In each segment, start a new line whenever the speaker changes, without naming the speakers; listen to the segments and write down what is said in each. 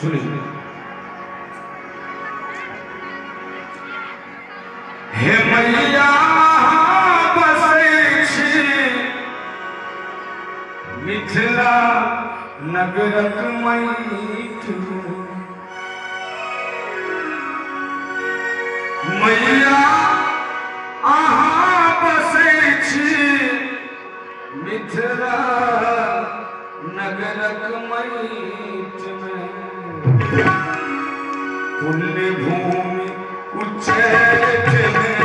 सुनिए। हे मैया बसै छी मिथिला नगरक मैठ मैया अहाँ बसै छी मिथिला नगरक मैठ में पुण्य भूमि उच्चैठ में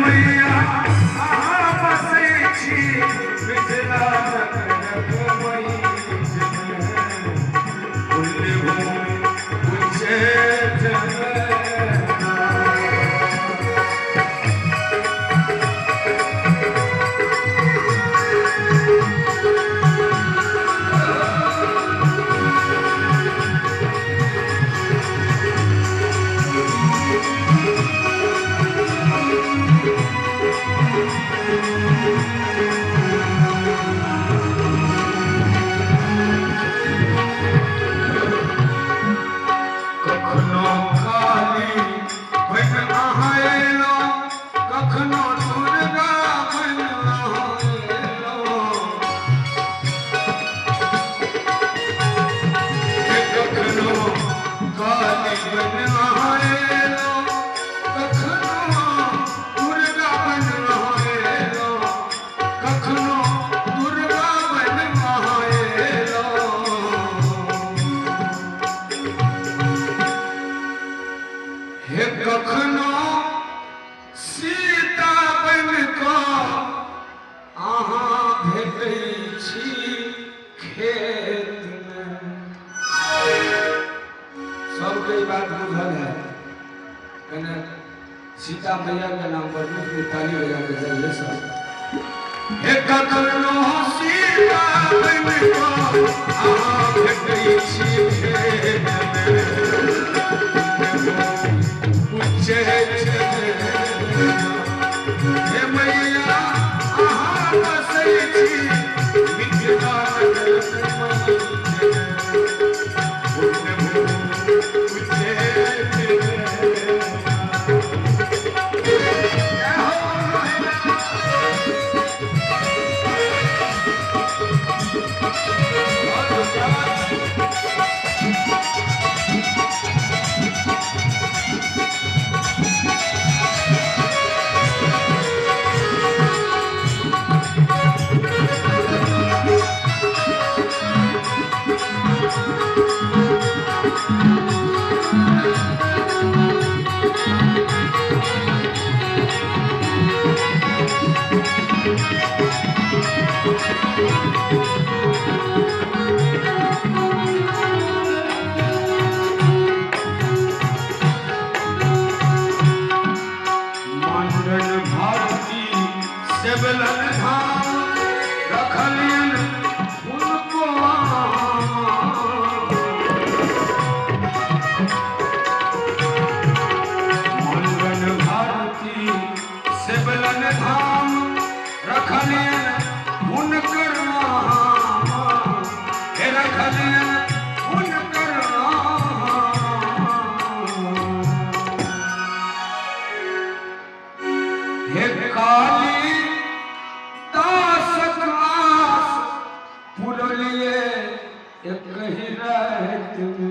मैया अहाँ बसै छी मिथिला नगरक मैठ में पुण्य भूमि उच्चैठ में। कखनो सीता बन कऽ अहाँ भेटै छी खेत में। सबके ई बात बुझल है कने सीता मैया के नाम पर ताली बजा के चलिए सब। हे कखनो सीता बन कऽ अहाँ भेटै छी खेत में हे मैया अहाँ बसै छी मिथिला नगरक मैठ में पुण्य भूमि उच्चैठ हे काली दासक आस पुरलिए एक ही रात में।